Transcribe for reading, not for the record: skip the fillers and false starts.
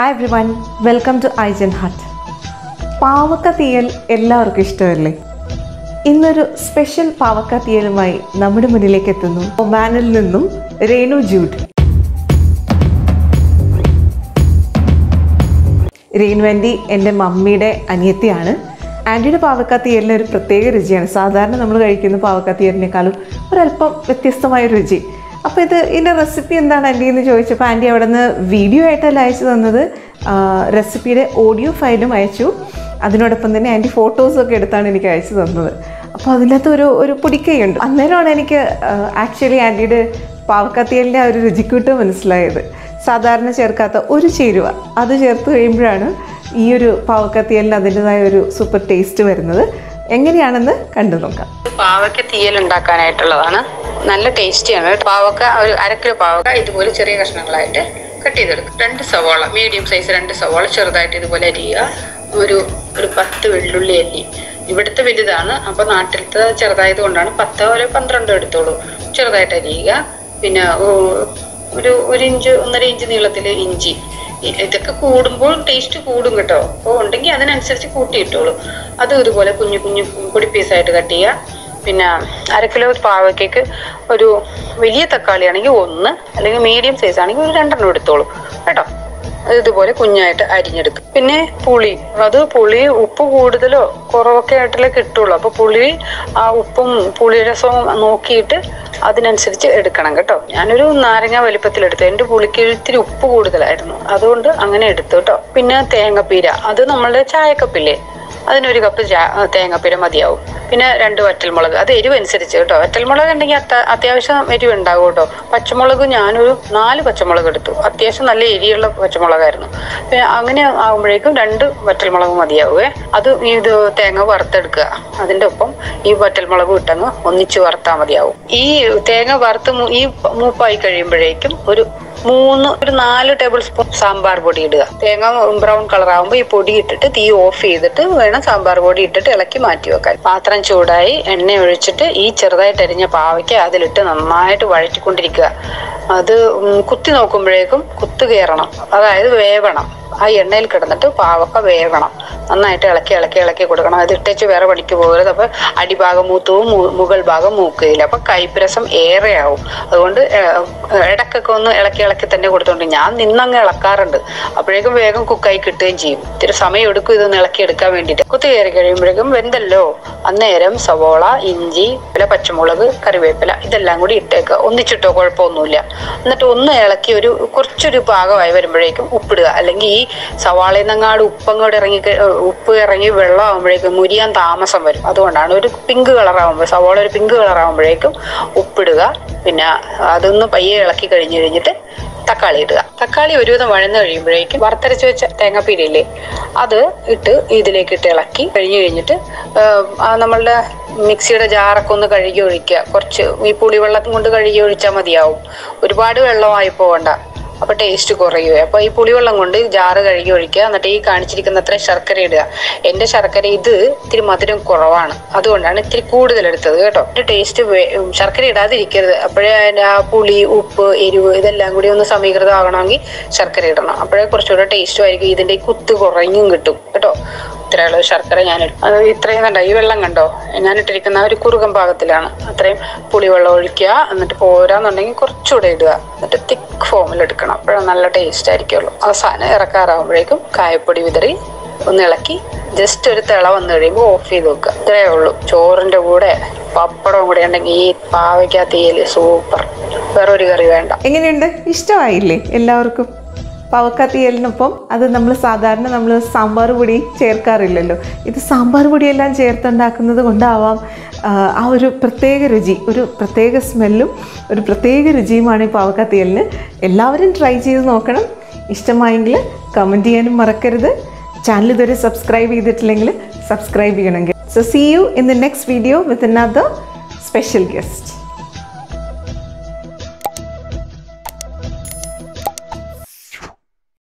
Hi everyone, welcome to iGENHut. Pavakka Theeyal എല്ലാവർക്കും ഇഷ്ടമല്ലേ? ഇന്നൊരു സ്പെഷ്യൽ Pavakka Theeyalുമായി നമ്മുടെ മുന്നിലേക്ക് എത്തുന്നു ഒമാനിൽ നിന്നും Renu Jude. Renu ആൻറ്റി എൻ്റെ മമ്മിയുടെ അനിയത്തിയാണ്. ആൻറ്റിയുടെ Pavakka Theeyalന് ഒരു പ്രത്യേക രുചിയാണ്. സാധാരണ നമ്മൾ കഴിക്കുന്ന Pavakka Theeyalനേക്കാളും ഒരല്പം വ്യത്യസ്തമായ രുചി. അപ്പോൾ ഇതിൻ്റെ റെസിപ്പി എന്താണ് ആൻറ്റി എന്ന് ചോദിച്ചപ്പോൾ ആൻറ്റി അവിടെ നിന്ന് വീഡിയോ ആയിട്ടല്ല അയച്ചു തന്നത്, റെസിപ്പിയുടെ ഓഡിയോ ഫയലും അയച്ചു. അതിനോടൊപ്പം തന്നെ ആൻറ്റി ഫോട്ടോസൊക്കെ എടുത്താണ് എനിക്ക് അയച്ചു തന്നത്. അപ്പോൾ അതിനകത്ത് ഒരു പൊടിക്കൈയുണ്ട്. അന്നേരമാണ് എനിക്ക് ആക്ച്വലി ആൻറ്റിയുടെ Pavakka Theeyalൻ്റെ ആ ഒരു രുചിക്കൂട്ട് മനസ്സിലായത്. സാധാരണ ചേർക്കാത്ത ഒരു ചേരുവ അത് ചേർത്ത് കഴിയുമ്പോഴാണ് ഈ ഒരു Pavakka Theeyalന് അതിൻ്റെതായ ഒരു സൂപ്പർ ടേസ്റ്റ് വരുന്നത്. എങ്ങനെയാണെന്ന് കണ്ടു നോക്കാം. Pavakka Theeyal ഉണ്ടാക്കാനായിട്ടുള്ളതാണ്. നല്ല ടേസ്റ്റിയാണ്. പാവക്ക ഒരു 1/2 കിലോ പാവക്ക ഇതുപോലെ ചെറിയ കഷ്ണങ്ങളായിട്ട് കട്ട് ചെയ്തെടുക്കും. 2 സവാള, മീഡിയം സൈസ് 2 സവാള ചെറുതായിട്ട് ഇതുപോലെ അരിയുക. ഒരു 10 വെള്ളുള്ളി അല്ലി. ഇവിടുത്തെ വലുതാണ്, അപ്പോൾ നാട്ടിലത്തെ ചെറുതായത് കൊണ്ടാണ് 10 ഒരു 12 എടുത്തോളൂ. ചെറുതായിട്ട് അരിയുക. പിന്നെ ഒരു 1 ഇഞ്ച് 1.5 ഇഞ്ച് നീളത്തിൽ ഇഞ്ചി. ഇതൊക്കെ കൂടുമ്പോൾ ടേസ്റ്റ് കൂടും കേട്ടോ. അപ്പോൾ ഉണ്ടെങ്കിൽ അതിനനുസരിച്ച് കൂട്ടിയിട്ടോളൂ. അതും ഇതുപോലെ കുഞ്ഞു കുഞ്ഞു പൊടി പീസായിട്ട് കട്ട് ചെയ്യുക. പിന്നെ 1/2 കിലോ പാവയ്ക്കയ്ക്ക് ഒരു വലിയ തക്കാളി ആണെങ്കിൽ 1, അല്ലെങ്കിൽ മീഡിയം സൈസ് ആണെങ്കിൽ ഒരു 2 എടുത്തോളൂ കേട്ടോ. ഇതുപോലെ കുഞ്ഞായിട്ട് അരിഞ്ഞെടുക്കും. പിന്നെ പുളി ഉപ്പ് കൂടുതലോ കുറവൊക്കെ ആയിട്ടല്ലേ കിട്ടുള്ളൂ. അപ്പോൾ പുളി ആ ഉപ്പും പുളിരസവും നോക്കിയിട്ട് അതിനനുസരിച്ച് എടുക്കണം കേട്ടോ. ഞാനൊരു നാരങ്ങ വലിപ്പത്തിലെടുത്തു. എൻ്റെ പുളിക്ക് ഇത്തിരി ഉപ്പ് കൂടുതലായിരുന്നു, അതുകൊണ്ട് അങ്ങനെ എടുത്തു കേട്ടോ. പിന്നെ തേങ്ങപ്പീര, അത് നമ്മളുടെ ചായക്കപ്പില്ലേ, അതിനൊരു കപ്പ് തേങ്ങപ്പീര മതിയാവും. പിന്നെ 2 വറ്റൽമുളക്, അത് എരിവ് അനുസരിച്ച് കേട്ടോ. വറ്റൽമുളക് ഉണ്ടെങ്കിൽ അത്യാവശ്യം എരിവ് ഉണ്ടാവും കേട്ടോ. പച്ചമുളക് ഞാനൊരു 4 പച്ചമുളക് എടുത്തു. അത്യാവശ്യം നല്ല എരിയുള്ള പച്ചമുളകായിരുന്നു. പിന്നെ അങ്ങനെ ആകുമ്പോഴേക്കും 2 വറ്റൽമുളക് മതിയാവുമേ. അത് ഇത് തേങ്ങ വറുത്തെടുക്കുക. അതിൻ്റെ ഒപ്പം ഈ വറ്റൽമുളക് ഇട്ടങ്ങ് ഒന്നിച്ച് വറുത്താൽ മതിയാവും. ഈ തേങ്ങ വറുത്ത് ഈ മൂപ്പായി കഴിയുമ്പോഴേക്കും ഒരു 4 ടേബിൾ സ്പൂൺ സാമ്പാർ പൊടി ഇടുക. തേങ്ങ ബ്രൗൺ കളർ ആകുമ്പോൾ ഈ പൊടി ഇട്ടിട്ട് തീ ഓഫ് ചെയ്തിട്ട് വേണം സാമ്പാർ പൊടി ഇട്ടിട്ട് ഇളക്കി മാറ്റി വെക്കാൻ. പാത്രം ചൂടായി എണ്ണ ഒഴിച്ചിട്ട് ഈ ചെറുതായിട്ട് അരിഞ്ഞ പാവയ്ക്ക അതിലിട്ട് നന്നായിട്ട് വഴറ്റിക്കൊണ്ടിരിക്കുക. അത് കുത്തി നോക്കുമ്പോഴേക്കും കുത്തു കയറണം, അതായത് വേവണം. ആ എണ്ണയിൽ കിടന്നിട്ട് പാവക്ക വേവണം. നന്നായിട്ട് ഇളക്കി കൊടുക്കണം. അത് ഇട്ടേച്ച് വേറെ പണിക്ക് പോകരുത്. അപ്പോൾ അടിഭാഗം മൂത്തവും മുകൾ ഭാഗം മൂക്കുകയില്ല. അപ്പോൾ കയ്പരസം ഏറെയാവും. അതുകൊണ്ട് ഇടക്കൊക്കെ ഒന്ന് ഇളക്കി തന്നെ കൊടുത്തോണ്ട് ഞാൻ നിന്നങ്ങ് ഇളക്കാറുണ്ട്. അപ്പോഴേക്കും വേഗം കുക്കായി കിട്ടുകയും ചെയ്യും. ഇത്തിരി സമയം എടുക്കും ഇതൊന്ന് ഇളക്കിയെടുക്കാൻ വേണ്ടിയിട്ട്. കുത്തി കയറി കഴിയുമ്പോഴേക്കും വെന്തല്ലോ. അന്നേരം സവോള, ഇഞ്ചി, പച്ചമുളക്, കറിവേപ്പില ഇതെല്ലാം കൂടി ഇട്ടേക്കുക. ഒന്നിച്ചിട്ടോ കുഴപ്പമൊന്നുമില്ല. എന്നിട്ട് ഒന്ന് ഇളക്കി കുറച്ചൊരു പാകമായി വരുമ്പോഴേക്കും ഉപ്പിടുക. അല്ലെങ്കിൽ ഈ സവാളയിൽ നിന്നങ്ങാട് ഉപ്പ് ഇറങ്ങി വെള്ളം ആകുമ്പോഴേക്കും മുരിയാൻ താമസം വരും. അതുകൊണ്ടാണ് ഒരു പിങ്ക് കളറാകുമ്പോൾ സവാള ഒരു പിങ്ക് കളറാകുമ്പോഴേക്കും ഉപ്പിടുക. പിന്നെ അതൊന്ന് പയ്യെ ഇളക്കി കഴിഞ്ഞിട്ട് തക്കാളി ഇടുക. തക്കാളി ഒരുവിധം വഴന്ന് കഴിയുമ്പോഴേക്കും വറുത്തരച്ച് വെച്ച തേങ്ങാപ്പീരയില്ലേ, അത് ഇട്ട് ഇതിലേക്ക് ഇട്ട് ഇളക്കി കഴിഞ്ഞിട്ട് നമ്മളുടെ മിക്സിയുടെ ജാറൊക്കെ ഒന്ന് കഴുകി ഒഴിക്കുക. കുറച്ച് ഈ പുളിവെള്ളം കൊണ്ട് കഴുകി ഒഴിച്ചാൽ മതിയാവും. ഒരുപാട് വെള്ളമായി പോകണ്ട, അപ്പോൾ ടേസ്റ്റ് കുറയുക. അപ്പോൾ ഈ പുളിവെള്ളം കൊണ്ട് ജാറ് കഴുകി ഒഴിക്കുക. എന്നിട്ട് ഈ കാണിച്ചിരിക്കുന്ന അത്ര ശർക്കര ഇടുക. എൻ്റെ ശർക്കര ഇത്തിരി മധുരം കുറവാണ്, അതുകൊണ്ടാണ് ഇത്തിരി കൂടുതൽ എടുത്തത് കേട്ടോ. ടേസ്റ്റ് ശർക്കര ഇടാതിരിക്കരുത്. അപ്പോഴേ ആ പുളി, ഉപ്പ്, എരിവ് ഇതെല്ലാം കൂടി ഒന്ന് സമീകൃതമാകണമെങ്കിൽ ശർക്കര ഇടണം. അപ്പോഴേ കുറച്ചുകൂടെ ടേസ്റ്റും ആയിരിക്കും. ഇതിൻ്റെ കുത്ത് കുറഞ്ഞും കിട്ടും കേട്ടോ. ഇത്രയുള്ള ശർക്കര അത് ഇത്രയും കണ്ടോ. ഈ വെള്ളം കണ്ടോ, ഞാനിട്ടിരിക്കുന്ന ഒരു കുറുകം പാകത്തിലാണ്. അത്രയും പുളിവെള്ളം ഒഴിക്കുക. എന്നിട്ട് പോരാന്നുണ്ടെങ്കിൽ കുറച്ചുകൂടെ ഇടുക. എന്നിട്ട് തിക്ക് ഫോമിൽ എടുക്കണം. അപ്പോഴും നല്ല ടേസ്റ്റ് ആയിരിക്കുള്ളൂ. അവസാനം ഇറക്കാറാകുമ്പോഴേക്കും കായപ്പൊടി വിതറി ഒന്ന് ഇളക്കി ജസ്റ്റ് ഒരു തിള വന്നു കഴിയുമ്പോൾ ഓഫ് ചെയ്ത് വെക്കുക. ഇത്രയേ ഉള്ളൂ. ചോറിൻ്റെ കൂടെ പപ്പടവും കൂടെ ഉണ്ടെങ്കിൽ ഈ Pavakka Theeyal സൂപ്പർ. വേറൊരു കറി വേണ്ട. എങ്ങനെയുണ്ട്? ഇഷ്ടമായില്ലേ എല്ലാവർക്കും? Pavakka Theeyalനൊപ്പം അത് സാധാരണ നമ്മൾ സാമ്പാർ പൊടി ചേർക്കാറില്ലല്ലോ. ഇത് സാമ്പാർ പൊടിയെല്ലാം ചേർത്തുണ്ടാക്കുന്നത് കൊണ്ടാവാം ആ ഒരു പ്രത്യേക രുചി, ഒരു പ്രത്യേക സ്മെല്ലും ഒരു പ്രത്യേക രുചിയുമാണ് ഈ Pavakka Theeyalന്. എല്ലാവരും ട്രൈ ചെയ്ത് നോക്കണം. ഇഷ്ടമായെങ്കിൽ കമൻറ്റ് ചെയ്യാനും മറക്കരുത്. ചാനൽ ഇതുവരെ സബ്സ്ക്രൈബ് ചെയ്തിട്ടില്ലെങ്കിൽ സബ്സ്ക്രൈബ് ചെയ്യണമെങ്കിൽ. So see you in the next video with another special guest.